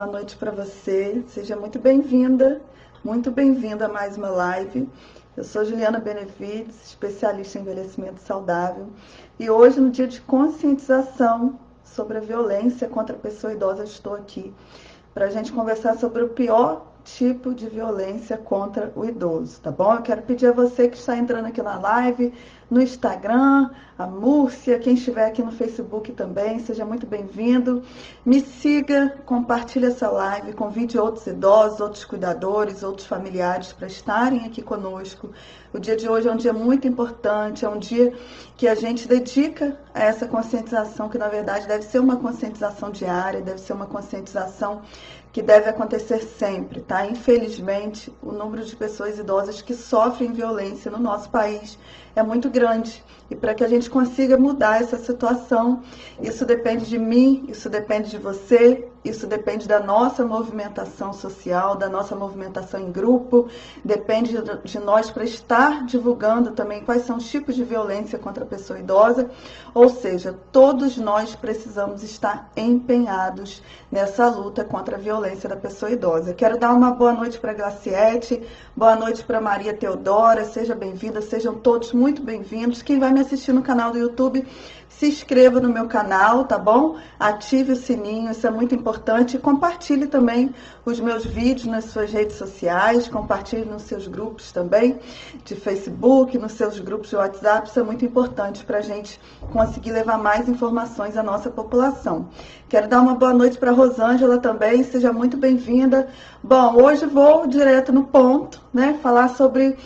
Boa noite para você, seja muito bem-vinda a mais uma live. Eu sou Juliana Benevides, especialista em envelhecimento saudável, e hoje, no dia de conscientização sobre a violência contra a pessoa idosa, eu estou aqui para a gente conversar sobre o pior tipo de violência contra o idoso, tá bom? Eu quero pedir a você que está entrando aqui na live, no Instagram, a Múrcia, quem estiver aqui no Facebook também, seja muito bem-vindo. Me siga, compartilhe essa live, convide outros idosos, outros cuidadores, outros familiares para estarem aqui conosco. O dia de hoje é um dia muito importante, é um dia que a gente dedica a essa conscientização, que na verdade deve ser uma conscientização diária, deve ser uma conscientização que deve acontecer sempre, tá? Infelizmente, o número de pessoas idosas que sofrem violência no nosso país é muito grande. E para que a gente consiga mudar essa situação, isso depende de mim, isso depende de você, isso depende da nossa movimentação social, da nossa movimentação em grupo, depende de nós para estar divulgando também quais são os tipos de violência contra a pessoa idosa, ou seja, todos nós precisamos estar empenhados nessa luta contra a violência da pessoa idosa. Quero dar uma boa noite para a Glaciete, boa noite para Maria Teodora, seja bem-vinda, sejam todos muito bem-vindos. Quem vai me assistir no canal do YouTube, se inscreva no meu canal, tá bom? Ative o sininho, isso é muito importante. E compartilhe também os meus vídeos nas suas redes sociais, compartilhe nos seus grupos também, de Facebook, nos seus grupos de WhatsApp, isso é muito importante para a gente conseguir levar mais informações à nossa população. Quero dar uma boa noite para a Rosângela também, seja muito bem-vinda. Bom, hoje vou direto no ponto, né? Falar sobre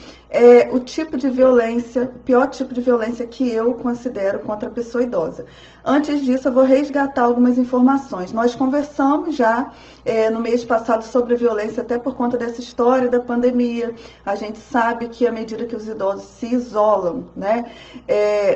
o tipo de violência, o pior tipo de violência que eu considero contra a pessoa idosa. Antes disso, eu vou resgatar algumas informações. Nós conversamos já no mês passado sobre a violência, até por conta dessa história da pandemia. A gente sabe que à medida que os idosos se isolam, né,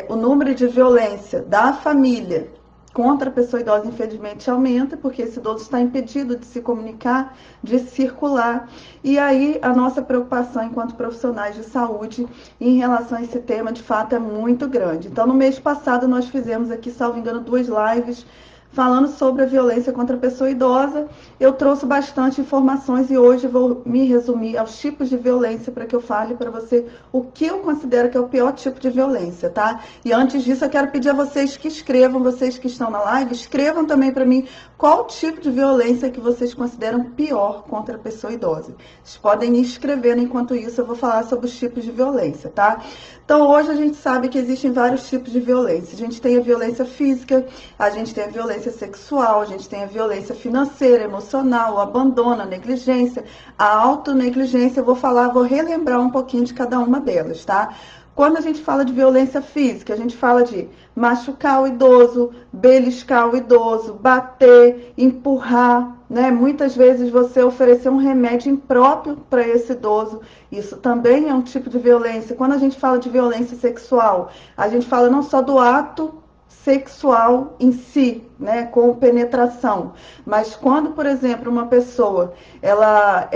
o número de violência da família contra a pessoa idosa, infelizmente, aumenta, porque esse idoso está impedido de se comunicar, de circular. E aí, a nossa preocupação enquanto profissionais de saúde em relação a esse tema, de fato, é muito grande. Então, no mês passado, nós fizemos aqui, salvo engano, 2 lives falando sobre a violência contra a pessoa idosa. Eu trouxe bastante informações e hoje vou me resumir aos tipos de violência para que eu fale para você o que eu considero que é o pior tipo de violência, tá? E antes disso, eu quero pedir a vocês que escrevam, vocês que estão na live, escrevam também para mim qual tipo de violência que vocês consideram pior contra a pessoa idosa. Vocês podem ir escrevendo, enquanto isso eu vou falar sobre os tipos de violência, tá? Então, hoje a gente sabe que existem vários tipos de violência. A gente tem a violência física, a gente tem a violência sexual, a gente tem a violência financeira, emocional, o abandono, a negligência, a autonegligência. Eu vou relembrar um pouquinho de cada uma delas, tá? Quando a gente fala de violência física, a gente fala de machucar o idoso, beliscar o idoso, bater, empurrar, né? Muitas vezes você oferecer um remédio impróprio para esse idoso, isso também é um tipo de violência. Quando a gente fala de violência sexual, a gente fala não só do ato sexual em si, né, com penetração, mas quando, por exemplo, uma pessoa ela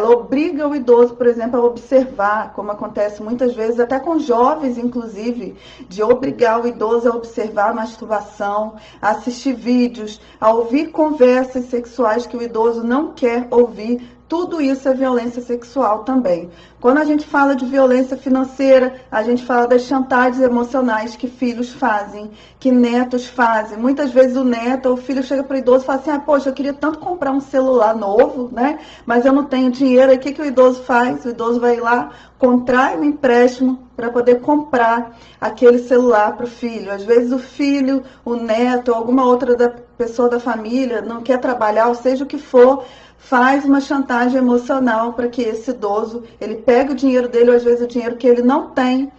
obriga o idoso, por exemplo, a observar, como acontece muitas vezes, até com jovens, inclusive, de obrigar o idoso a observar a masturbação, a assistir vídeos, a ouvir conversas sexuais que o idoso não quer ouvir. Tudo isso é violência sexual também. Quando a gente fala de violência financeira, a gente fala das chantagens emocionais que filhos fazem, que netos fazem. Muitas vezes o neto ou o filho chega para o idoso e fala assim, poxa, eu queria tanto comprar um celular novo, né? Mas eu não tenho dinheiro. Aí o que o idoso faz? O idoso vai lá, contrai um empréstimo para poder comprar aquele celular para o filho. Às vezes o filho, o neto, ou alguma outra pessoa da família não quer trabalhar, ou seja o que for, faz uma chantagem emocional para que esse idoso, ele pegue o dinheiro dele, ou às vezes o dinheiro que ele não tem,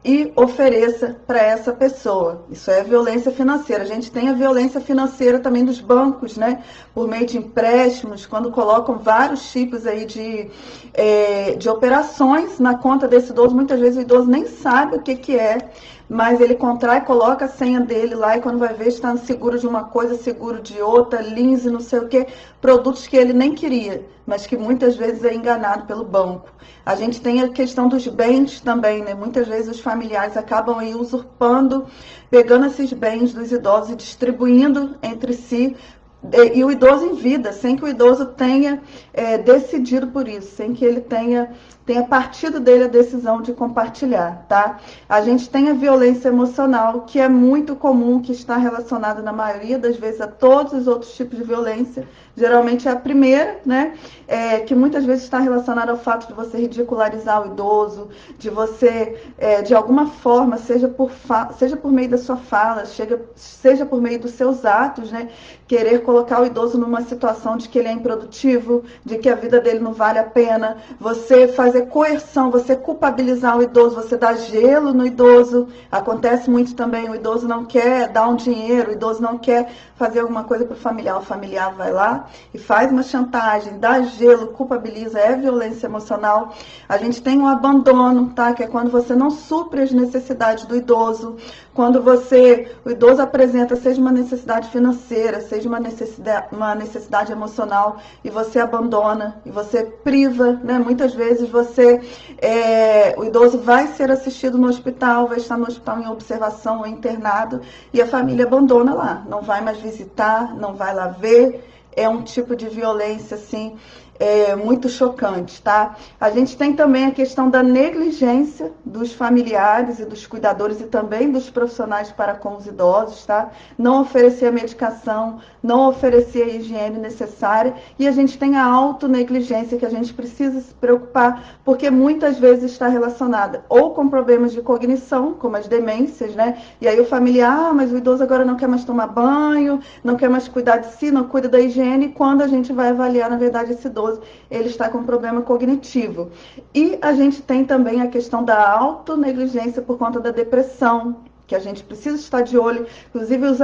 e ofereça para essa pessoa. Isso é violência financeira. A gente tem a violência financeira também dos bancos, né? Por meio de empréstimos, quando colocam vários tipos aí de operações na conta desse idoso. Muitas vezes o idoso nem sabe o que é, mas ele contrai, coloca a senha dele lá e quando vai ver está seguro de uma coisa, seguro de outra, lins e não sei o que, produtos que ele nem queria, mas que muitas vezes é enganado pelo banco. A gente tem a questão dos bens também, né? Muitas vezes os familiares acabam aí usurpando, pegando esses bens dos idosos e distribuindo entre si e o idoso em vida, sem que o idoso tenha decidido por isso, sem que ele tenha partido dele a decisão de compartilhar, tá? A gente tem a violência emocional, que é muito comum, que está relacionada na maioria das vezes a todos os outros tipos de violência. Geralmente é a primeira, né? Que muitas vezes está relacionada ao fato de você ridicularizar o idoso, de você, de alguma forma, seja por meio da sua fala, seja por meio dos seus atos, né? Querer colocar o idoso numa situação de que ele é improdutivo, de que a vida dele não vale a pena, você fazer coerção, você culpabilizar o idoso, você dar gelo no idoso. Acontece muito também, o idoso não quer dar um dinheiro, o idoso não quer fazer alguma coisa para o familiar vai lá e faz uma chantagem, dá gelo, culpabiliza, é violência emocional. A gente tem um abandono, tá? Que é quando você não supre as necessidades do idoso, quando o idoso apresenta, seja uma necessidade financeira, seja uma necessidade emocional, e você abandona, e você priva, né? Muitas vezes o idoso vai ser assistido no hospital, vai estar no hospital em observação ou internado, e a família abandona lá, não vai mais visitar, não vai lá ver. É um tipo de violência, assim, muito chocante, tá? A gente tem também a questão da negligência dos familiares e dos cuidadores e também dos profissionais para com os idosos, tá? Não oferecer a medicação, não oferecer a higiene necessária, e a gente tem a autonegligência, que a gente precisa se preocupar, porque muitas vezes está relacionada ou com problemas de cognição, como as demências, né? E aí o familiar, mas o idoso agora não quer mais tomar banho, não quer mais cuidar de si, não cuida da higiene, e quando a gente vai avaliar, na verdade, esse idoso, ele está com problema cognitivo. E a gente tem também a questão da autonegligência por conta da depressão, que a gente precisa estar de olho. Inclusive meus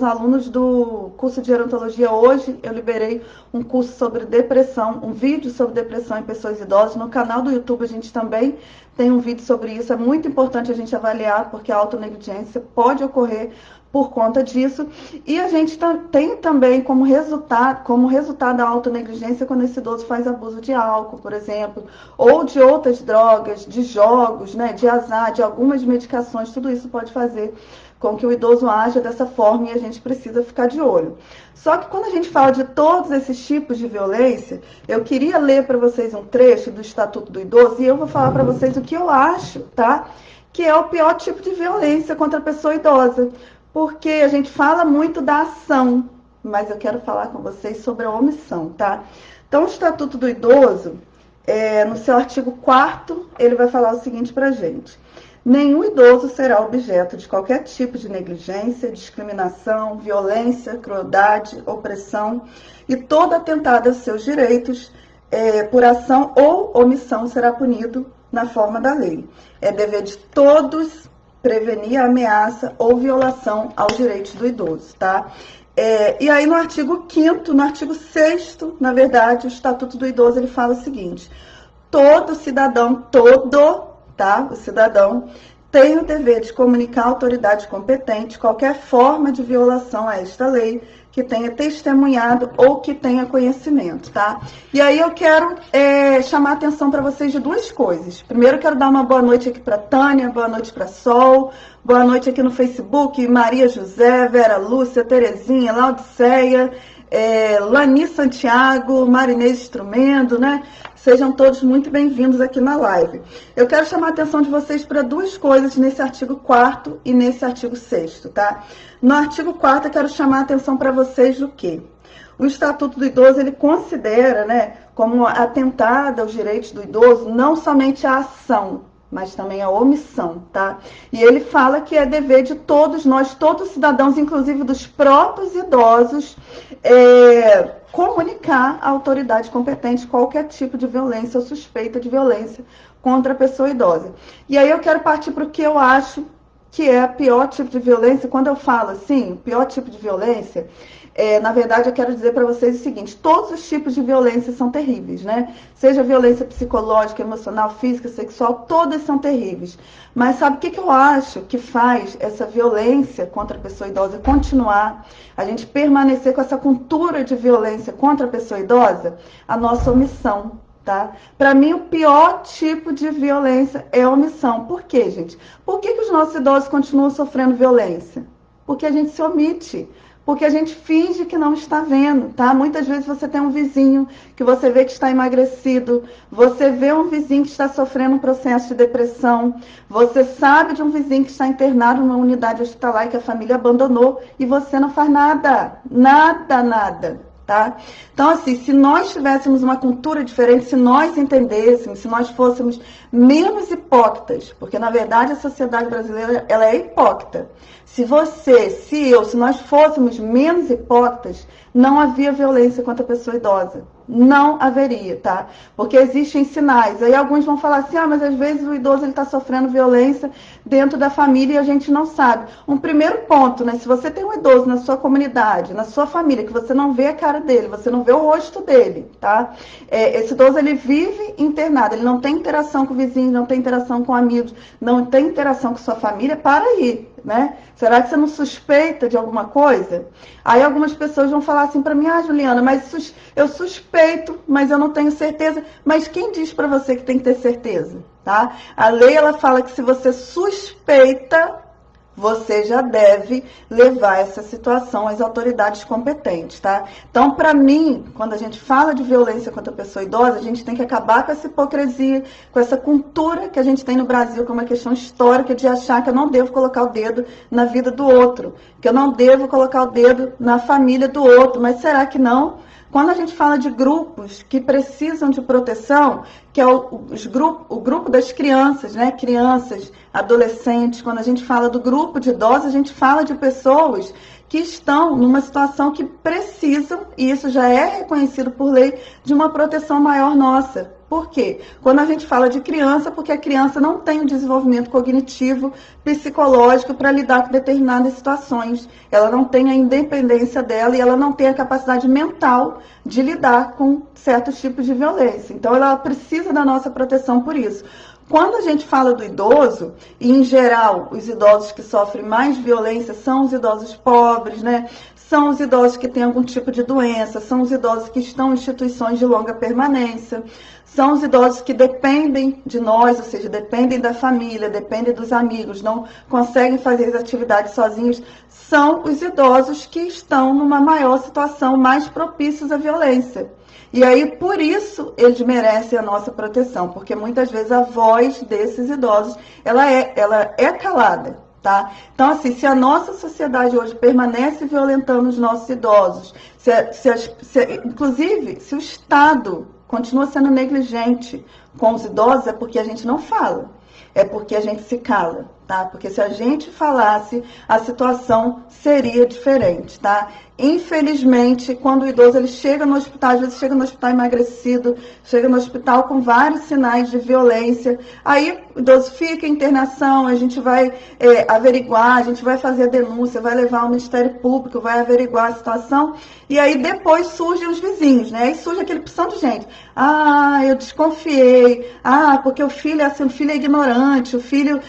alunos do curso de gerontologia, hoje eu liberei um curso sobre depressão, um vídeo sobre depressão em pessoas idosas. No canal do YouTube a gente também tem um vídeo sobre isso. É muito importante a gente avaliar, porque a autonegligência pode ocorrer por conta disso. E a gente tem também como resultado da autonegligência quando esse idoso faz abuso de álcool, por exemplo, ou de outras drogas, de jogos, né, de azar, de algumas medicações. Tudo isso pode fazer com que o idoso haja dessa forma, e a gente precisa ficar de olho. Só que quando a gente fala de todos esses tipos de violência, eu queria ler para vocês um trecho do Estatuto do Idoso, e eu vou falar para vocês o que eu acho, tá? Que é o pior tipo de violência contra a pessoa idosa. Porque a gente fala muito da ação, mas eu quero falar com vocês sobre a omissão, tá? Então, o Estatuto do Idoso, no seu artigo 4º, ele vai falar o seguinte pra gente: nenhum idoso será objeto de qualquer tipo de negligência, discriminação, violência, crueldade, opressão, e todo atentado aos seus direitos, por ação ou omissão, será punido na forma da lei. É dever de todos prevenir a ameaça ou violação aos direitos do idoso, tá? E aí no artigo 5º, no artigo 6º, na verdade, o Estatuto do Idoso, ele fala o seguinte: todo cidadão, o cidadão tem o dever de comunicar à autoridade competente qualquer forma de violação a esta lei, que tenha testemunhado ou que tenha conhecimento, tá? E aí eu quero chamar a atenção para vocês de duas coisas. Primeiro, eu quero dar uma boa noite aqui para Tânia, boa noite para Sol, boa noite aqui no Facebook, Maria José, Vera Lúcia, Terezinha, Laudiceia, Lani Santiago, Marinês Instrumento, né? Sejam todos muito bem-vindos aqui na live. Eu quero chamar a atenção de vocês para duas coisas nesse artigo 4º e nesse artigo 6º, tá? No artigo 4º, eu quero chamar a atenção para vocês do quê? O Estatuto do Idoso, ele considera, né, como atentada aos direitos do idoso, não somente a ação, mas também a omissão, tá? E ele fala que é dever de todos nós, todos os cidadãos, inclusive dos próprios idosos, comunicar à autoridade competente qualquer tipo de violência ou suspeita de violência contra a pessoa idosa. E aí eu quero partir para o que eu acho que é o pior tipo de violência. Quando eu falo assim, o pior tipo de violência, na verdade eu quero dizer para vocês o seguinte: todos os tipos de violência são terríveis, né? Seja violência psicológica, emocional, física, sexual, todas são terríveis. Mas sabe o que eu acho que faz essa violência contra a pessoa idosa continuar, a gente permanecer com essa cultura de violência contra a pessoa idosa? A nossa omissão. Tá? Para mim, o pior tipo de violência é a omissão. Por quê, gente? Por que os nossos idosos continuam sofrendo violência? Porque a gente se omite. Porque a gente finge que não está vendo, tá? Muitas vezes você tem um vizinho que você vê que está emagrecido, você vê um vizinho que está sofrendo um processo de depressão, você sabe de um vizinho que está internado numa unidade hospitalar e que a família abandonou e você não faz nada, nada. Tá? Então, assim, se nós tivéssemos uma cultura diferente, se nós entendêssemos, se nós fôssemos menos hipócritas, porque na verdade a sociedade brasileira ela é hipócrita. Se você, se eu, se nós fôssemos menos hipócritas, não havia violência contra a pessoa idosa. Não haveria, tá? Porque existem sinais. Aí alguns vão falar assim, mas às vezes o idoso está sofrendo violência dentro da família e a gente não sabe. Um primeiro ponto, né? Se você tem um idoso na sua comunidade, na sua família, que você não vê a cara dele, você não vê o rosto dele, tá? Esse idoso, ele vive internado, ele não tem interação com o vizinho, não tem interação com amigos, não tem interação com sua família, para aí, né? Será que você não suspeita de alguma coisa? Aí algumas pessoas vão falar assim para mim, Juliana, mas eu suspeito, mas eu não tenho certeza. Mas quem diz para você que tem que ter certeza, tá? A lei, ela fala que se você suspeita, você já deve levar essa situação às autoridades competentes, tá? Então, para mim, quando a gente fala de violência contra a pessoa idosa, a gente tem que acabar com essa hipocrisia, com essa cultura que a gente tem no Brasil, que é uma questão histórica de achar que eu não devo colocar o dedo na vida do outro, que eu não devo colocar o dedo na família do outro. Mas será que não? Quando a gente fala de grupos que precisam de proteção, que é o grupo das crianças, né? Crianças, adolescentes, quando a gente fala do grupo de idosos, a gente fala de pessoas que estão numa situação que precisam, e isso já é reconhecido por lei, de uma proteção maior nossa. Por quê? Quando a gente fala de criança, porque a criança não tem o desenvolvimento cognitivo, psicológico para lidar com determinadas situações. Ela não tem a independência dela e ela não tem a capacidade mental de lidar com certos tipos de violência. Então, ela precisa da nossa proteção por isso. Quando a gente fala do idoso, e em geral os idosos que sofrem mais violência são os idosos pobres, né? São os idosos que têm algum tipo de doença, são os idosos que estão em instituições de longa permanência, são os idosos que dependem de nós, ou seja, dependem da família, dependem dos amigos, não conseguem fazer as atividades sozinhos. São os idosos que estão numa maior situação, mais propícios à violência. E aí, por isso, eles merecem a nossa proteção, porque muitas vezes a voz desses idosos, ela é calada, tá? Então, assim, se a nossa sociedade hoje permanece violentando os nossos idosos, inclusive, se o Estado continua sendo negligente com os idosos, é porque a gente não fala, é porque a gente se cala, tá? Porque se a gente falasse, a situação seria diferente, tá? Infelizmente, quando o idoso ele chega no hospital, às vezes chega no hospital emagrecido, chega no hospital com vários sinais de violência, aí o idoso fica em internação, a gente vai averiguar, a gente vai fazer a denúncia, vai levar ao Ministério Público, vai averiguar a situação, e aí depois surgem os vizinhos, né? Aí surge aquele opção de gente. Eu desconfiei, porque o filho é assim, o filho é ignorante, o filho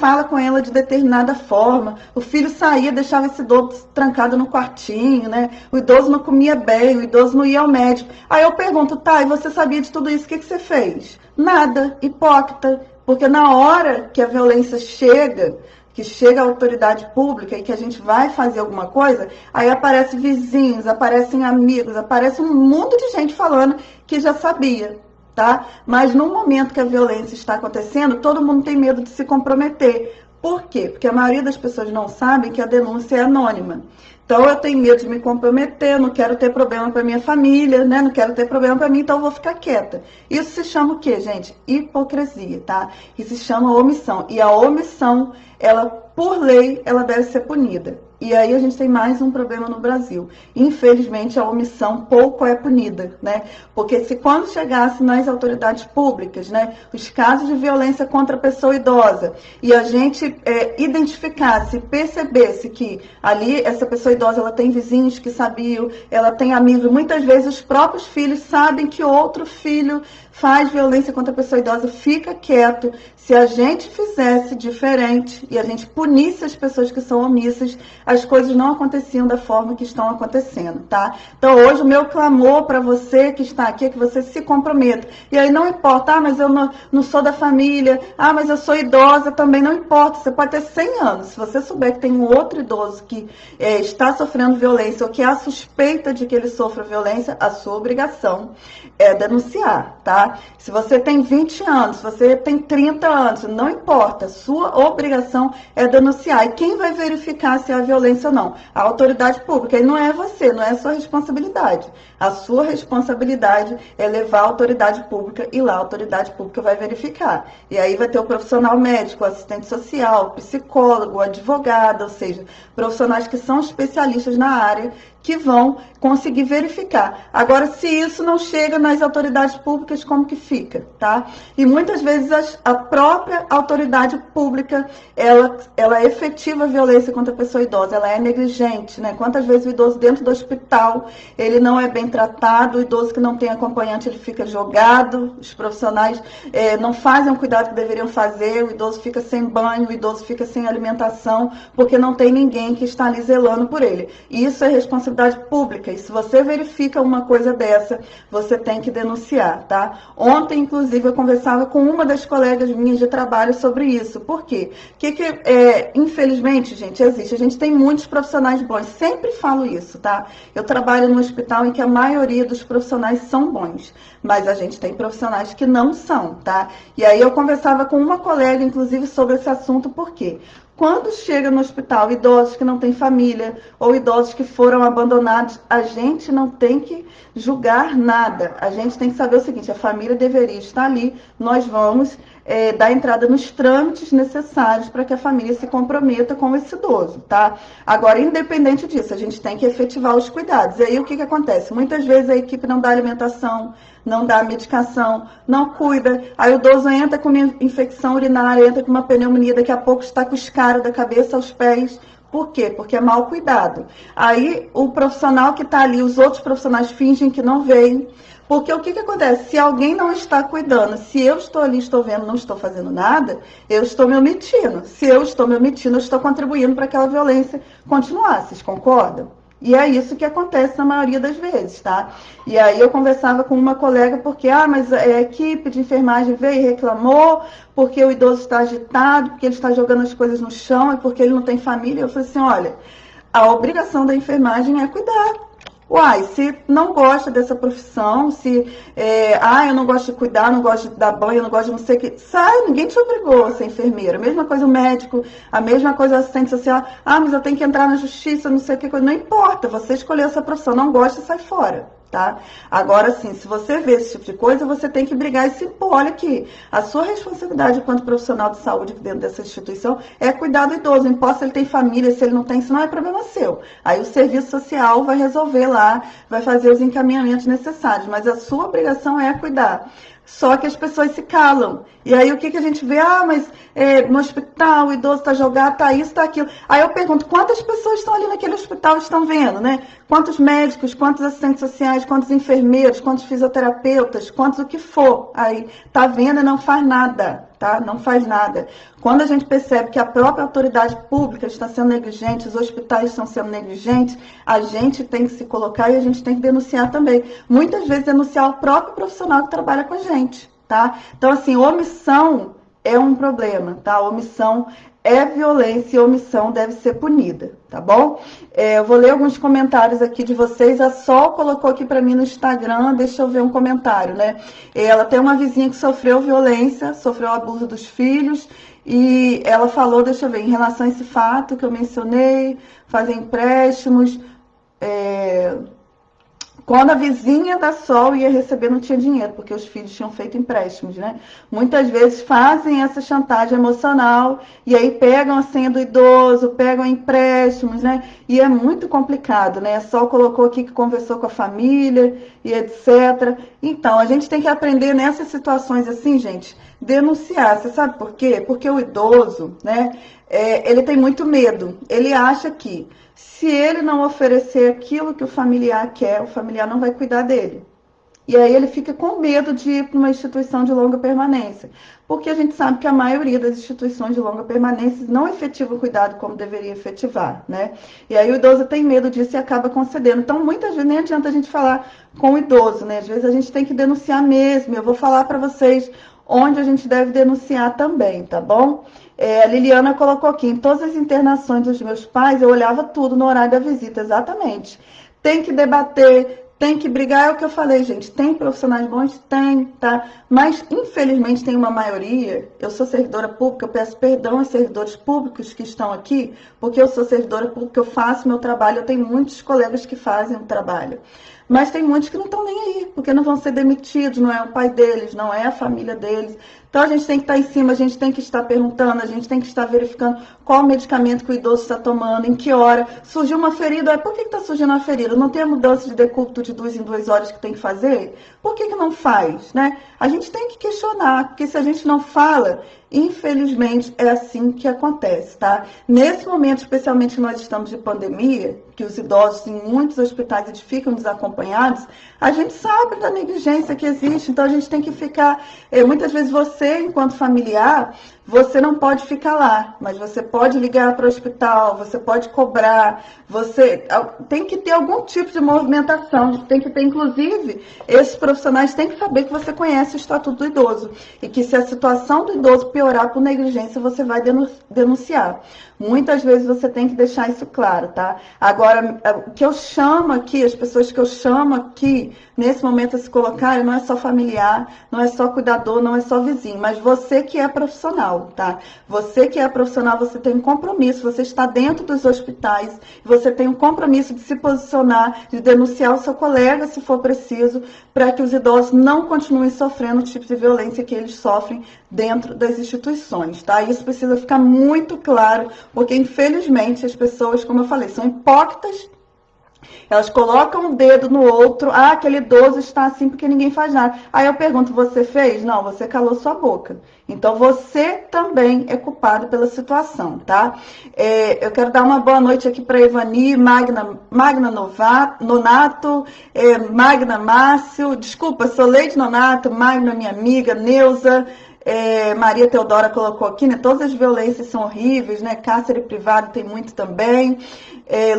fala com ela de determinada forma, o filho saía, deixava esse idoso trancado no quartinho, né? O idoso não comia bem, o idoso não ia ao médico. Aí eu pergunto, e você sabia de tudo isso, o que você fez? Nada, hipócrita, porque na hora que a violência chega, que chega a autoridade pública e que a gente vai fazer alguma coisa, aí aparecem vizinhos, aparecem amigos, aparece um mundo de gente falando que já sabia, tá? Mas no momento que a violência está acontecendo, todo mundo tem medo de se comprometer. Por quê? Porque a maioria das pessoas não sabem que a denúncia é anônima. Então, eu tenho medo de me comprometer, não quero ter problema para minha família, né? Não quero ter problema para mim, então eu vou ficar quieta. Isso se chama o quê, gente? Hipocrisia, tá? Isso se chama omissão. E a omissão, ela, por lei, ela deve ser punida. E aí a gente tem mais um problema no Brasil. Infelizmente, a omissão pouco é punida, né? Porque se quando chegasse nas autoridades públicas, né, os casos de violência contra a pessoa idosa, e a gente identificasse, percebesse que ali essa pessoa idosa, ela tem vizinhos que sabiam, ela tem amigos, muitas vezes os próprios filhos sabem que outro filho faz violência contra a pessoa idosa, fica quieto. Se a gente fizesse diferente e a gente punisse as pessoas que são omissas, as coisas não aconteciam da forma que estão acontecendo, tá? Então hoje o meu clamor para você que está aqui é que você se comprometa. E aí não importa, mas eu não sou da família, mas eu sou idosa, também não importa. Você pode ter 100 anos. Se você souber que tem um outro idoso que está sofrendo violência ou que há suspeita de que ele sofra violência, a sua obrigação é denunciar, tá? Se você tem 20 anos, se você tem 30 anos, não importa, sua obrigação é denunciar. E quem vai verificar se há violência ou não? A autoridade pública. E não é você, não é a sua responsabilidade. A sua responsabilidade é levar a autoridade pública e lá a autoridade pública vai verificar. E aí vai ter o profissional médico, o assistente social, o psicólogo, o advogado, ou seja, profissionais que são especialistas na área que vão conseguir verificar. Agora, se isso não chega nas autoridades públicas, como que fica, tá? E muitas vezes a própria autoridade pública, ela efetiva a violência contra a pessoa idosa, ela é negligente, né? Quantas vezes o idoso dentro do hospital, ele não é bem tratado, o idoso que não tem acompanhante, ele fica jogado, os profissionais não fazem o cuidado que deveriam fazer, o idoso fica sem banho, o idoso fica sem alimentação, porque não tem ninguém que está ali zelando por ele. E isso é responsabilidade pública, e se você verifica uma coisa dessa, você tem que denunciar, tá? Ontem, inclusive, eu conversava com uma das colegas minhas de trabalho sobre isso. Por quê? Infelizmente, gente, existe. A gente tem muitos profissionais bons, sempre falo isso, tá? Eu trabalho num hospital em que a maioria dos profissionais são bons, mas a gente tem profissionais que não são, tá? E aí eu conversava com uma colega, inclusive, sobre esse assunto, por quê? Quando chega no hospital idosos que não têm família ou idosos que foram abandonados, a gente não tem que julgar nada. A gente tem que saber o seguinte, a família deveria estar ali, nós vamos dar entrada nos trâmites necessários para que a família se comprometa com esse idoso, tá? Agora, independente disso, a gente tem que efetivar os cuidados. E aí o que acontece? Muitas vezes a equipe não dá alimentação, não dá medicação, não cuida. Aí o idoso entra com uma infecção urinária, entra com uma pneumonia, daqui a pouco está com escaro da cabeça aos pés. Por quê? Porque é mal cuidado. Aí o profissional que está ali, os outros profissionais fingem que não veem. Porque o que acontece? Se alguém não está cuidando, se eu estou ali, estou vendo, não estou fazendo nada, eu estou me omitindo. Se eu estou me omitindo, eu estou contribuindo para aquela violência continuar. Vocês concordam? E é isso que acontece na maioria das vezes, tá? E aí eu conversava com uma colega porque, mas a equipe de enfermagem veio e reclamou porque o idoso está agitado, porque ele está jogando as coisas no chão e porque ele não tem família. Eu falei assim, olha, a obrigação da enfermagem é cuidar. Uai, se não gosta dessa profissão, eu não gosto de cuidar, não gosto de dar banho, não gosto de não sei o que, sai, ninguém te obrigou a ser enfermeira. A mesma coisa o médico, a mesma coisa o assistente social. Mas eu tenho que entrar na justiça, não sei o que, não importa, você escolheu essa profissão, não gosta, sai fora. Tá? Agora, sim, se você vê esse tipo de coisa, você tem que brigar e se impor. Olha aqui, a sua responsabilidade enquanto profissional de saúde dentro dessa instituição é cuidar do idoso. Não importa se ele tem família, se ele não tem, isso não é problema seu. Aí o serviço social vai resolver lá, vai fazer os encaminhamentos necessários, mas a sua obrigação é cuidar. Só que as pessoas se calam. E aí o que a gente vê? Mas no hospital o idoso está jogado, está isso, está aquilo. Aí eu pergunto, quantas pessoas estão ali naquele hospital e estão vendo, né? Quantos médicos, quantos assistentes sociais, quantos enfermeiros, quantos fisioterapeutas, quantos o que for. Aí tá vendo e não faz nada, tá? Não faz nada. Quando a gente percebe que a própria autoridade pública está sendo negligente, os hospitais estão sendo negligentes, a gente tem que se colocar e a gente tem que denunciar também. Muitas vezes denunciar o próprio profissional que trabalha com a gente, tá? Então, assim, omissão é um problema, tá? Omissão é violência e omissão deve ser punida, tá bom? Eu vou ler alguns comentários aqui de vocês. A Sol colocou aqui para mim no Instagram, deixa eu ver um comentário, né? Ela tem uma vizinha que sofreu violência, sofreu abuso dos filhos, e ela falou, deixa eu ver, em relação a esse fato que eu mencionei, fazer empréstimos, quando a vizinha da Sol ia receber, não tinha dinheiro, porque os filhos tinham feito empréstimos, né? Muitas vezes fazem essa chantagem emocional e aí pegam a senha do idoso, pegam empréstimos, né? E é muito complicado, né? A Sol colocou aqui que conversou com a família e etc. Então, a gente tem que aprender nessas situações assim, gente, denunciar. Você sabe por quê? Porque o idoso, né? Ele tem muito medo. Ele acha que se ele não oferecer aquilo que o familiar quer, o familiar não vai cuidar dele. e aí ele fica com medo de ir para uma instituição de longa permanência, porque a gente sabe que a maioria das instituições de longa permanência não efetiva o cuidado como deveria efetivar, né? E aí o idoso tem medo disso e acaba concedendo. Então, muitas vezes nem adianta a gente falar com o idoso, né? Às vezes a gente tem que denunciar mesmo. Eu vou falar para vocês onde a gente deve denunciar também, tá bom? A Liliana colocou aqui, em todas as internações dos meus pais, eu olhava tudo no horário da visita, exatamente. Tem que debater, tem que brigar, é o que eu falei, gente. Tem profissionais bons? Tem, tá? Mas, infelizmente, tem uma maioria. Eu sou servidora pública, eu peço perdão aos servidores públicos que estão aqui, porque eu sou servidora pública, eu faço meu trabalho, eu tenho muitos colegas que fazem o trabalho. Mas tem muitos que não estão nem aí, porque não vão ser demitidos, não é o pai deles, não é a família deles. Então a gente tem que estar em cima, a gente tem que estar perguntando, a gente tem que estar verificando qual medicamento que o idoso está tomando, em que hora. Surgiu uma ferida, por que está surgindo uma ferida? Não tem a mudança de decúbito de 2 em 2 horas que tem que fazer? Por que não faz, né? A gente tem que questionar, porque se a gente não fala, infelizmente é assim que acontece, tá? Nesse momento, especialmente que nós estamos de pandemia, que os idosos em muitos hospitais ficam desacompanhados, a gente sabe da negligência que existe, então a gente tem que ficar, muitas vezes você, enquanto familiar, você não pode ficar lá, mas você pode ligar para o hospital, você pode cobrar, você tem que ter algum tipo de movimentação, tem que ter, inclusive, esses profissionais têm que saber que você conhece o Estatuto do Idoso e que se a situação do idoso piorar por negligência, você vai denunciar. Muitas vezes você tem que deixar isso claro, tá? Agora, o que eu chamo aqui, as pessoas que eu chamo aqui, nesse momento a se colocarem, não é só familiar, não é só cuidador, não é só vizinho, mas você que é profissional, tá? Você que é profissional, você tem um compromisso, você está dentro dos hospitais, você tem um compromisso de se posicionar, de denunciar o seu colega, se for preciso, para que os idosos não continuem sofrendo o tipo de violência que eles sofrem dentro das instituições, tá? Isso precisa ficar muito claro, porque infelizmente as pessoas, como eu falei, são hipócritas. Elas colocam o dedo no outro, aquele idoso está assim porque ninguém faz nada. Aí eu pergunto, você fez? Não, você calou sua boca. Então você também é culpado pela situação, tá? Eu quero dar uma boa noite aqui para Evani, Magna Nonato, Magna Márcio, desculpa, Soleide Nonato, Magna minha amiga, Neuza, Maria Teodora colocou aqui, né? Todas as violências são horríveis, né? Cárcere privado tem muito também.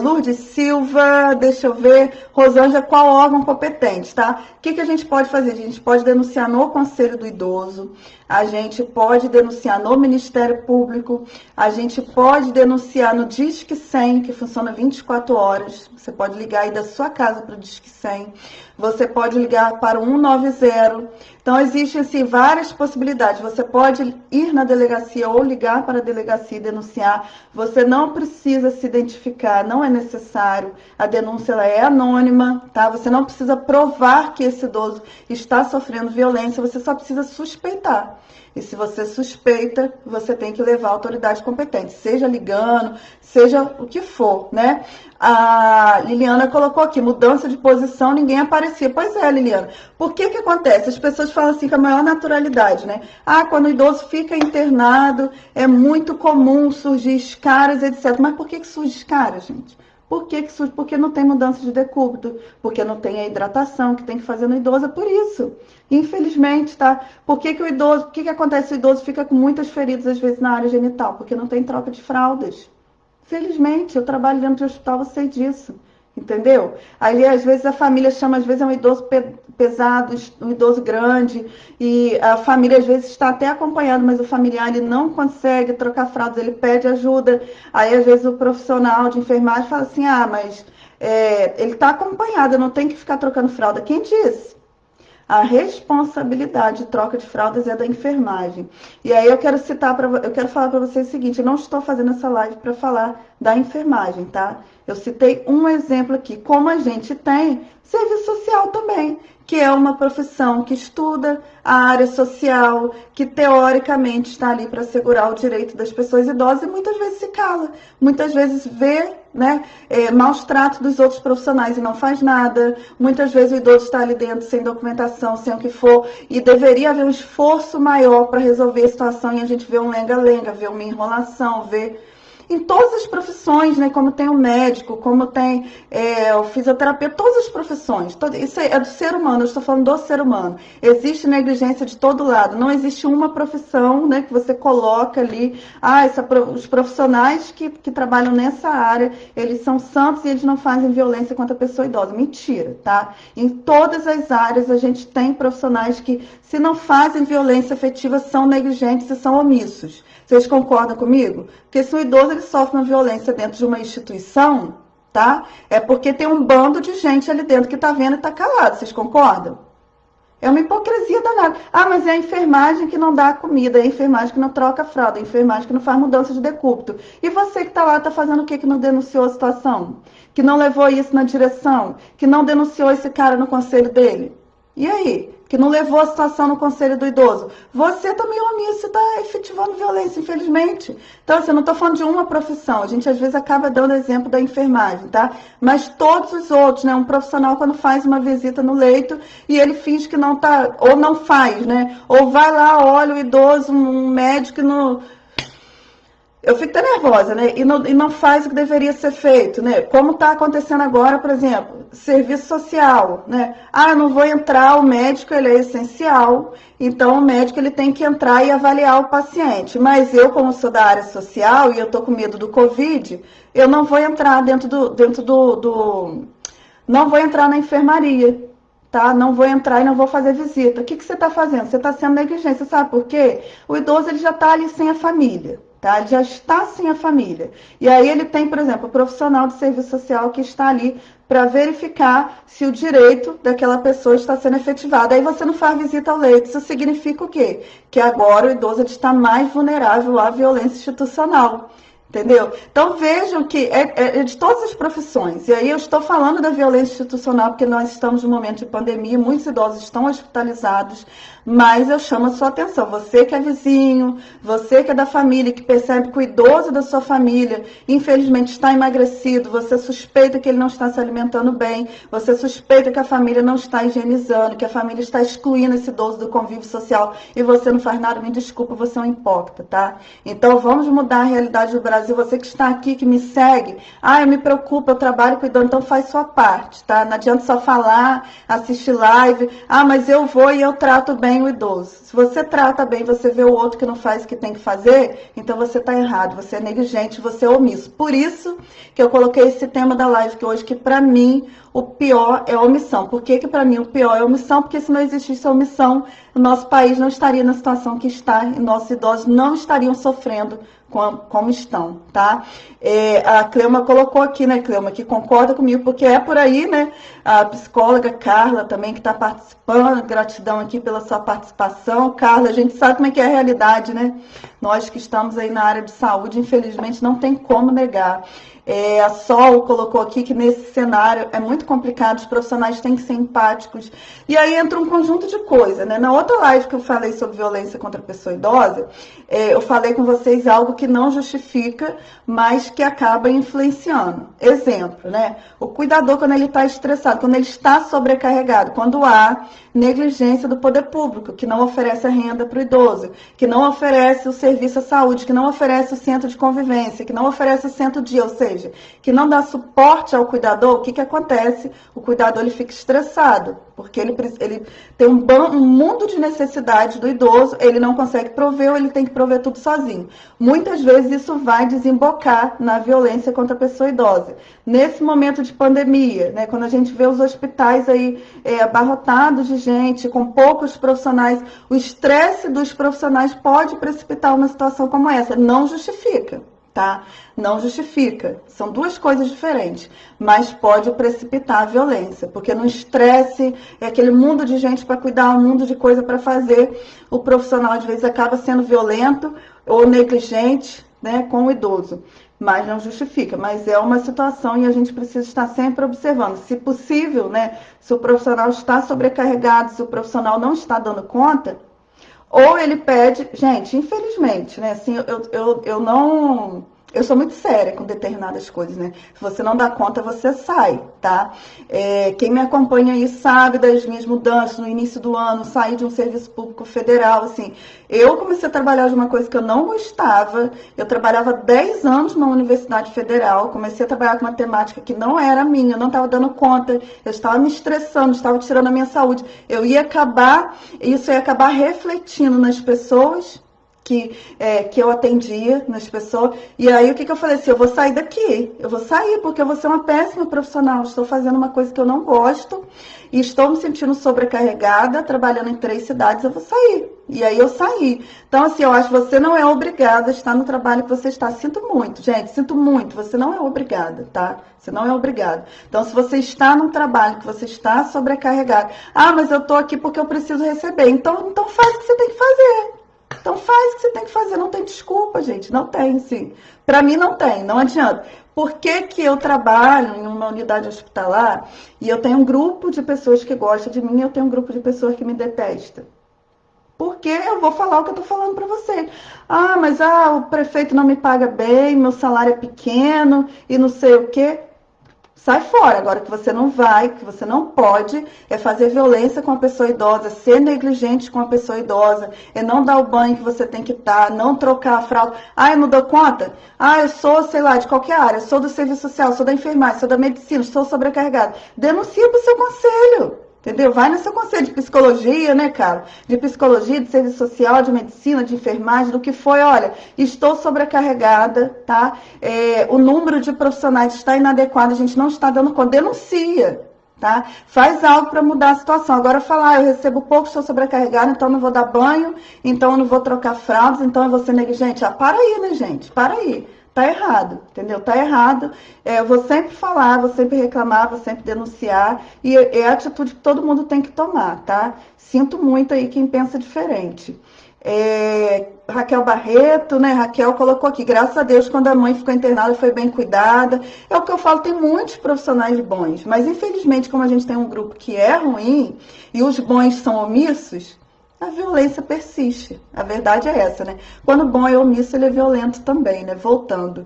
Lourdes Silva, deixa eu ver. Rosângela, qual órgão competente, tá? O que a gente pode fazer? A gente pode denunciar no Conselho do Idoso, a gente pode denunciar no Ministério Público, a gente pode denunciar no Disque 100, que funciona 24 horas. Você pode ligar aí da sua casa para o Disque 100. Você pode ligar para o 190. Então, existem assim, várias possibilidades. Você pode ir na delegacia ou ligar para a delegacia e denunciar. Você não precisa se identificar, não é necessário. A denúncia ela é anônima, tá? Você não precisa provar que esse idoso está sofrendo violência, você só precisa suspeitar. E se você suspeita, você tem que levar a autoridade competente, seja ligando, seja o que for, né? A Liliana colocou aqui, mudança de posição, ninguém aparecia. Pois é, Liliana. Por que acontece? As pessoas falam assim com a maior naturalidade, né? Quando o idoso fica internado, é muito comum surgir escaras, etc. Mas por que surge escaras, gente? Por que surge? Porque não tem mudança de decúbito, porque não tem a hidratação que tem que fazer no idoso, é por isso. Infelizmente, tá? Por que o idoso, o que acontece? O idoso fica com muitas feridas, às vezes, na área genital, porque não tem troca de fraldas. Felizmente, eu trabalho dentro de hospital, eu sei disso. Entendeu? Aí, às vezes, a família chama, às vezes é um idoso pesado, um idoso grande, e a família, às vezes, está até acompanhando, mas o familiar ele não consegue trocar fraldas, ele pede ajuda. Aí, às vezes, o profissional de enfermagem fala assim, mas ele está acompanhado, eu não tenho que ficar trocando fralda. Quem disse? A responsabilidade de troca de fraldas é da enfermagem. E aí eu quero falar para vocês o seguinte, eu não estou fazendo essa live para falar da enfermagem, tá? Eu citei um exemplo aqui, como a gente tem serviço social também, que é uma profissão que estuda a área social, que teoricamente está ali para assegurar o direito das pessoas idosas e muitas vezes se cala, muitas vezes vê, né, maus tratos dos outros profissionais e não faz nada, muitas vezes o idoso está ali dentro sem documentação, sem o que for, e deveria haver um esforço maior para resolver a situação e a gente vê um lenga-lenga, vê uma enrolação, vê em todas as profissões, né? Como tem o médico, como tem o fisioterapeuta, todas as profissões. Isso é do ser humano, eu estou falando do ser humano. Existe negligência de todo lado, não existe uma profissão, né, que você coloca ali, os profissionais que trabalham nessa área, eles são santos e eles não fazem violência contra a pessoa idosa. Mentira, tá? Em todas as áreas a gente tem profissionais que, se não fazem violência afetiva, são negligentes e são omissos. Vocês concordam comigo? Porque se o idoso ele sofre uma violência dentro de uma instituição, tá? É porque tem um bando de gente ali dentro que está vendo e está calado. Vocês concordam? É uma hipocrisia danada. Mas é a enfermagem que não dá comida, é a enfermagem que não troca fralda, é a enfermagem que não faz mudança de decúbito. E você que está lá, está fazendo o quê que não denunciou a situação? Que não levou isso na direção? Que não denunciou esse cara no conselho dele? E aí? Que não levou a situação no conselho do idoso? Você também é omisso e está efetivando violência, infelizmente. Então, assim, eu não estou falando de uma profissão. A gente, às vezes, acaba dando exemplo da enfermagem, tá? Mas todos os outros, né? Um profissional, quando faz uma visita no leito e ele finge que não está, ou não faz, né? Ou vai lá, olha o idoso, um médico e não... Eu fico até nervosa, né? E não faz o que deveria ser feito, né? Como está acontecendo agora, por exemplo, serviço social, né? Eu não vou entrar, o médico ele é essencial, então o médico ele tem que entrar e avaliar o paciente. Mas eu, como sou da área social e eu tô com medo do Covid, eu não vou entrar não vou entrar na enfermaria. Tá? Não vou entrar e não vou fazer visita. O que você está fazendo? Você está sendo negligente. Você sabe por quê? O idoso ele já está ali sem a família. Tá? Ele já está sem a família. E aí ele tem, por exemplo, o profissional de serviço social que está ali para verificar se o direito daquela pessoa está sendo efetivado. Aí você não faz visita ao leito. Isso significa o quê? Que agora o idoso ele está mais vulnerável à violência institucional. Entendeu? Então vejam que é de todas as profissões. E aí eu estou falando da violência institucional porque nós estamos num momento de pandemia, muitos idosos estão hospitalizados, mas eu chamo a sua atenção. Você que é vizinho, você que é da família, que percebe que o idoso da sua família, infelizmente, está emagrecido, você suspeita que ele não está se alimentando bem, você suspeita que a família não está higienizando, que a família está excluindo esse idoso do convívio social e você não faz nada, me desculpa, você é um hipócrita, tá? Então vamos mudar a realidade do Brasil. Você que está aqui, que me segue, eu me preocupo, eu trabalho com idoso, então faz sua parte, tá? Não adianta só falar, assistir live, mas eu vou e eu trato bem o idoso. Se você trata bem, você vê o outro que não faz o que tem que fazer, então você está errado, você é negligente, você é omisso. Por isso que eu coloquei esse tema da live que hoje, que para mim o pior é a omissão. Por que para mim o pior é a omissão? Porque se não existisse a omissão, o nosso país não estaria na situação que está e nossos idosos não estariam sofrendo como estão, tá? A Cleuma colocou aqui, né, Cleuma, que concorda comigo, porque é por aí, né? A psicóloga Carla também, que está participando, gratidão aqui pela sua participação. Carla, a gente sabe como é que é a realidade, né? Nós que estamos aí na área de saúde, infelizmente, não tem como negar. A Sol colocou aqui que nesse cenário é muito complicado, os profissionais têm que ser empáticos. E aí entra um conjunto de coisas, né? Na outra live que eu falei sobre violência contra a pessoa idosa, eu falei com vocês algo que não justifica, mas que acaba influenciando. Exemplo, né? O cuidador, quando ele está estressado, quando ele está sobrecarregado, quando há negligência do poder público, que não oferece a renda para o idoso, que não oferece o serviço à saúde, que não oferece o centro de convivência, que não oferece o centro-dia, ou seja, que não dá suporte ao cuidador, o que acontece? O cuidador ele fica estressado, porque ele tem um mundo de necessidades do idoso, ele não consegue prover ou ele tem que prover tudo sozinho. Muitas vezes isso vai desembocar na violência contra a pessoa idosa. Nesse momento de pandemia, né, quando a gente vê os hospitais aí abarrotados de gente, com poucos profissionais, o estresse dos profissionais pode precipitar uma situação como essa. Não justifica. Tá? Não justifica. São duas coisas diferentes, mas pode precipitar a violência, porque no estresse é aquele mundo de gente para cuidar, um mundo de coisa para fazer, o profissional às vezes acaba sendo violento ou negligente, né, com o idoso. Mas não justifica, mas é uma situação e a gente precisa estar sempre observando. Se possível, né, se o profissional está sobrecarregado, se o profissional não está dando conta, ou ele pede, gente, infelizmente, né, assim, eu não eu sou muito séria com determinadas coisas, né? Se você não dá conta, você sai, tá? Quem me acompanha aí sabe das minhas mudanças no início do ano, saí de um serviço público federal, assim. Eu comecei a trabalhar de uma coisa que eu não gostava. Eu trabalhava 10 anos numa universidade federal, comecei a trabalhar com uma temática que não era minha, eu não estava dando conta, eu estava me estressando, estava tirando a minha saúde. Isso ia acabar refletindo nas pessoas que eu atendia, nas pessoas. E aí o que eu falei assim, eu vou sair daqui, eu vou sair porque eu vou ser uma péssima profissional, estou fazendo uma coisa que eu não gosto e estou me sentindo sobrecarregada, trabalhando em 3 cidades, eu vou sair. E aí eu saí. Então, assim, eu acho que você não é obrigada a estar no trabalho que você está. Sinto muito, gente, sinto muito. Você não é obrigada, tá? Você não é obrigada. Então, se você está num trabalho que você está sobrecarregado, mas eu estou aqui porque eu preciso receber. Então faz o que você tem que fazer. Então faz o que você tem que fazer, não tem desculpa, gente, não tem, sim. Para mim não tem, não adianta. Por que eu trabalho em uma unidade hospitalar e eu tenho um grupo de pessoas que gostam de mim e eu tenho um grupo de pessoas que me detestam? Porque eu vou falar o que eu tô falando para você. Mas o prefeito não me paga bem, meu salário é pequeno e não sei o quê. Sai fora. Agora, que você não vai, que você não pode, é fazer violência com a pessoa idosa, ser negligente com a pessoa idosa, é não dar o banho que você tem que dar, não trocar a fralda. Eu não dou conta? Eu sou, sei lá, de qualquer área, sou do serviço social, sou da enfermagem, sou da medicina, estou sobrecarregada. Denuncia para o seu conselho. Entendeu? Vai no seu conselho de psicologia, né, cara? De psicologia, de serviço social, de medicina, de enfermagem, do que foi. Olha, estou sobrecarregada, tá? O número de profissionais está inadequado, a gente não está dando conta. Denuncia, tá? Faz algo para mudar a situação. Agora falar, eu recebo pouco, estou sobrecarregada, então eu não vou dar banho, então eu não vou trocar fraldas, então eu vou ser negligente. Para aí, né, gente? Para aí. Tá errado, entendeu? Tá errado. Eu vou sempre falar, vou sempre reclamar, vou sempre denunciar. E é a atitude que todo mundo tem que tomar, tá? Sinto muito aí quem pensa diferente. Raquel Barreto, né? Raquel colocou aqui, graças a Deus, quando a mãe ficou internada, foi bem cuidada. É o que eu falo, tem muitos profissionais bons. Mas, infelizmente, como a gente tem um grupo que é ruim e os bons são omissos, a violência persiste. A verdade é essa, né? Quando o bom é omisso, ele é violento também, né? Voltando.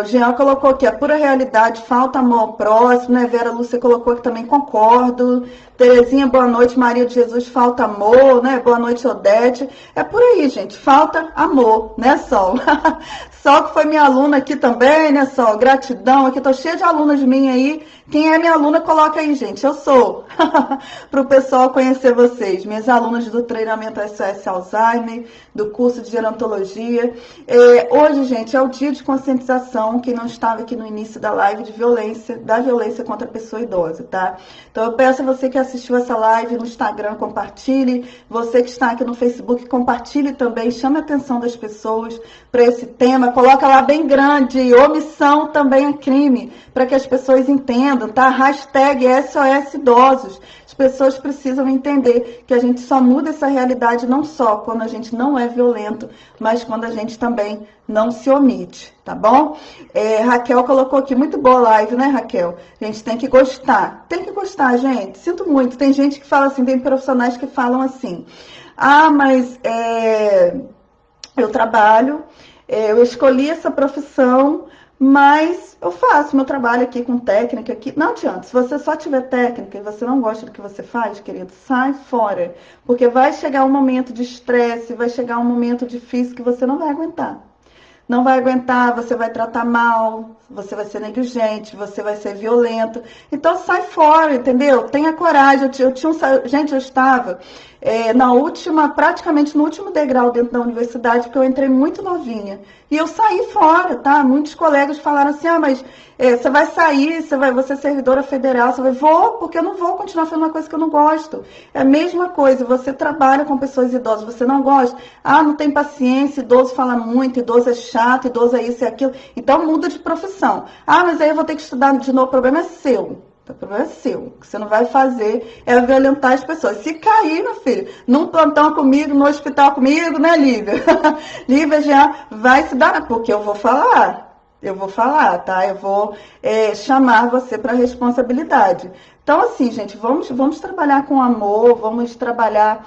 O Jean colocou aqui, a pura realidade, falta amor ao próximo, né? Vera Lúcia colocou aqui também, concordo. Terezinha, boa noite. Maria de Jesus, falta amor, né? Boa noite, Odete. É por aí, gente. Falta amor, né, Sol? Sol, que foi minha aluna aqui também, né, Sol? Gratidão. Aqui tô cheia de alunas minhas aí. Quem é minha aluna, coloca aí, gente. Eu sou. Para o pessoal conhecer vocês. Minhas alunas do treinamento SOS Alzheimer, do curso de gerontologia. Hoje, gente, é o dia de conscientização, quem não estava aqui no início da live, da violência contra a pessoa idosa, tá? Então, eu peço a você que assistiu essa live no Instagram, compartilhe. Você que está aqui no Facebook, compartilhe também. Chame a atenção das pessoas para esse tema. Coloca lá bem grande, omissão também é crime, para que as pessoas entendam, tá? Hashtag SOS Idosos. As pessoas precisam entender que a gente só muda essa realidade não só quando a gente não é violento, mas quando a gente também não se omite, tá bom? Raquel colocou aqui, muito boa live, né, Raquel? A gente tem que gostar. Tem que gostar, gente. Sinto muito. Tem gente que fala assim, tem profissionais que falam assim, mas eu trabalho, eu escolhi essa profissão, mas eu faço meu trabalho aqui com técnica. Aqui. Não adianta, se você só tiver técnica e você não gosta do que você faz, querido, sai fora. Porque vai chegar um momento de estresse, vai chegar um momento difícil que você não vai aguentar. Não vai aguentar, você vai tratar mal, você vai ser negligente, você vai ser violento. Então sai fora, entendeu? Tenha coragem. Gente, eu estava praticamente no último degrau dentro da universidade, porque eu entrei muito novinha. E eu saí fora, tá? Muitos colegas falaram assim, mas você vai sair, você é servidora federal, vou, porque eu não vou continuar fazendo uma coisa que eu não gosto. É a mesma coisa, você trabalha com pessoas idosas, você não gosta, não tem paciência, idoso fala muito, idoso é chato, idoso é isso e aquilo, então muda de profissão. Mas aí eu vou ter que estudar de novo, o problema é seu. O problema é seu. O que você não vai fazer é violentar as pessoas. Se cair, meu filho, num plantão comigo, no hospital comigo, né, Lívia? Lívia já vai se dar, porque eu vou falar. Eu vou falar, tá? Eu vou chamar você para responsabilidade. Então, assim, gente, vamos trabalhar com amor, vamos trabalhar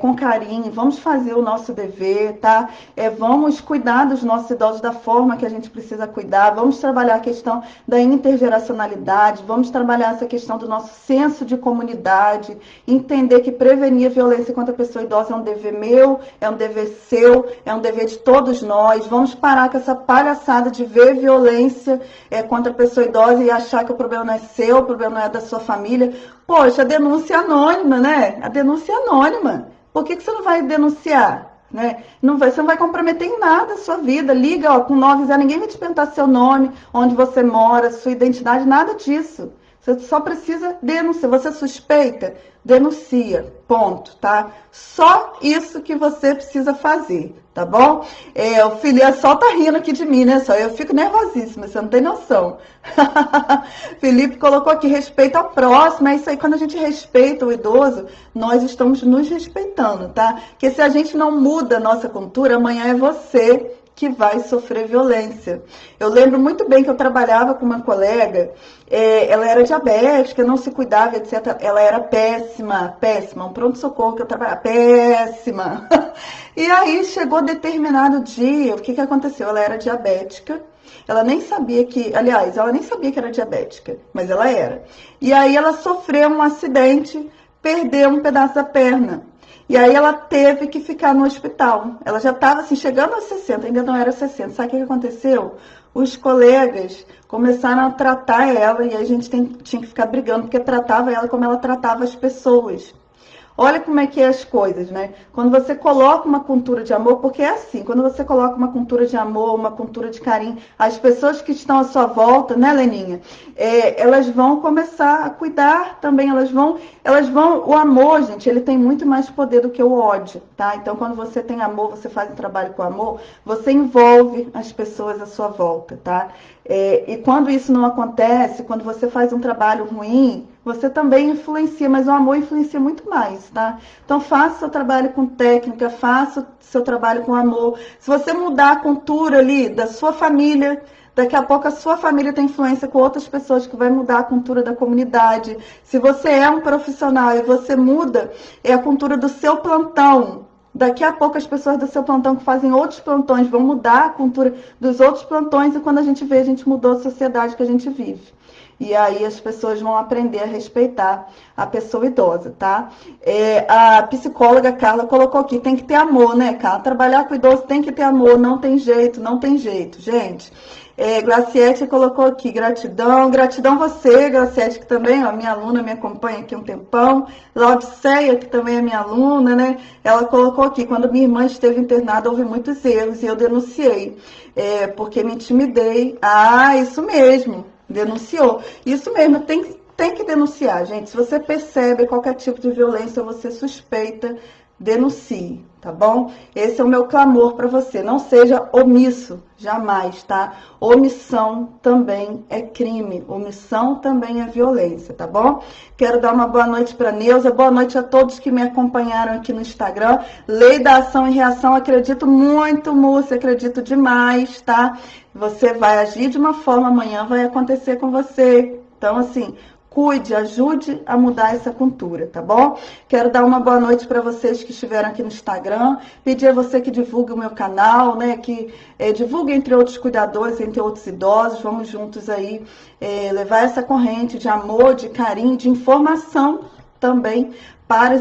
com carinho, vamos fazer o nosso dever, tá? Vamos cuidar dos nossos idosos da forma que a gente precisa cuidar, vamos trabalhar a questão da intergeracionalidade, vamos trabalhar essa questão do nosso senso de comunidade, entender que prevenir a violência contra a pessoa idosa é um dever meu, é um dever seu, é um dever de todos nós. Vamos parar com essa palhaçada de ver violência contra a pessoa idosa e achar que o problema não é seu, o problema não é da sua família. Poxa, a denúncia é anônima, né? A denúncia é anônima. Por que você não vai denunciar? Né? Você não vai comprometer em nada a sua vida. Liga, ó, com 90, ninguém vai te perguntar seu nome, onde você mora, sua identidade, nada disso. Você só precisa denunciar. Você suspeita? Denuncia. Ponto, tá? Só isso que você precisa fazer, tá bom? O filho só tá rindo aqui de mim, né? Só eu fico nervosíssima, você não tem noção. Felipe colocou aqui, respeito ao próximo. É isso aí, quando a gente respeita o idoso, nós estamos nos respeitando, tá? Porque se a gente não muda a nossa cultura, amanhã é você que vai sofrer violência. Eu lembro muito bem que eu trabalhava com uma colega, ela era diabética, não se cuidava, etc. Ela era péssima, um pronto-socorro que eu trabalhava, péssima. E aí chegou determinado dia, o que aconteceu? Ela era diabética, ela nem sabia ela nem sabia que era diabética, mas ela era. E aí ela sofreu um acidente, perdeu um pedaço da perna. E aí ela teve que ficar no hospital. Ela já estava assim, chegando aos 60, ainda não era 60. Sabe o que aconteceu? Os colegas começaram a tratar ela e a gente tinha que ficar brigando, porque tratava ela como ela tratava as pessoas. Olha como é que é as coisas, né? Quando você coloca uma cultura de amor, porque é assim, quando você coloca uma cultura de amor, uma cultura de carinho, as pessoas que estão à sua volta, né, Leninha? Elas vão começar a cuidar também, o amor, gente, ele tem muito mais poder do que o ódio, tá? Então, quando você tem amor, você faz um trabalho com amor, você envolve as pessoas à sua volta, tá? E quando isso não acontece, quando você faz um trabalho ruim, você também influencia, mas o amor influencia muito mais, tá? Então, faça o seu trabalho com técnica, faça o seu trabalho com amor. Se você mudar a cultura ali da sua família, daqui a pouco a sua família tem influência com outras pessoas que vai mudar a cultura da comunidade. Se você é um profissional e você muda a cultura do seu plantão, daqui a pouco as pessoas do seu plantão que fazem outros plantões vão mudar a cultura dos outros plantões e quando a gente vê, a gente mudou a sociedade que a gente vive. E aí as pessoas vão aprender a respeitar a pessoa idosa, tá? A psicóloga Carla colocou aqui, tem que ter amor, né, Carla? Trabalhar com idoso tem que ter amor, não tem jeito, gente. Glaciete colocou aqui, gratidão você, Glaciete, que também, ó, minha aluna, me acompanha aqui um tempão. Laudiceia, que também é minha aluna, né? Ela colocou aqui, quando minha irmã esteve internada, houve muitos erros e eu denunciei, porque me intimidei. Ah, isso mesmo. Denunciou. Isso mesmo, tem que denunciar, gente. Se você percebe qualquer tipo de violência, você suspeita, denuncie, tá bom? Esse é o meu clamor para você. Não seja omisso, jamais, tá? Omissão também é crime, omissão também é violência, tá bom? Quero dar uma boa noite para Neuza, boa noite a todos que me acompanharam aqui no Instagram. Lei da ação e reação, acredito muito, Múcia, acredito demais, tá? Você vai agir de uma forma, amanhã vai acontecer com você. Então, assim, cuide, ajude a mudar essa cultura, tá bom? Quero dar uma boa noite para vocês que estiveram aqui no Instagram, pedir a você que divulgue o meu canal, né? Que divulgue entre outros cuidadores, entre outros idosos, vamos juntos aí levar essa corrente de amor, de carinho, de informação também para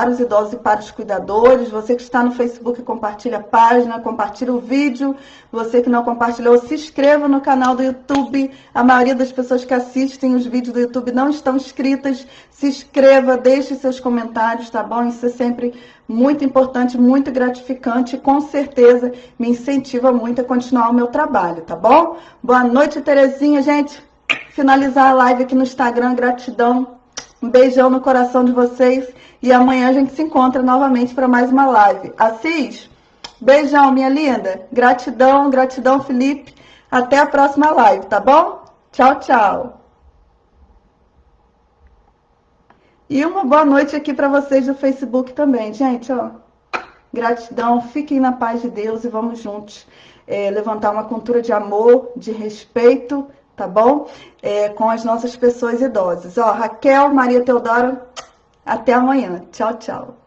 os idosos e para os cuidadores. Você que está no Facebook, compartilha a página, compartilha o vídeo. Você que não compartilhou, se inscreva no canal do YouTube. A maioria das pessoas que assistem os vídeos do YouTube não estão inscritas. Se inscreva, deixe seus comentários, tá bom? Isso é sempre muito importante, muito gratificante e com certeza me incentiva muito a continuar o meu trabalho, tá bom? Boa noite, Terezinha, gente. Finalizar a live aqui no Instagram, gratidão. Um beijão no coração de vocês e amanhã a gente se encontra novamente para mais uma live. Assis, beijão, minha linda. Gratidão, gratidão, Felipe. Até a próxima live, tá bom? Tchau, tchau. E uma boa noite aqui para vocês do Facebook também, gente, ó. Gratidão, fiquem na paz de Deus e vamos juntos levantar uma cultura de amor, de respeito, tá bom? Com as nossas pessoas idosas. Ó, Raquel, Maria Teodora, até amanhã. Tchau, tchau.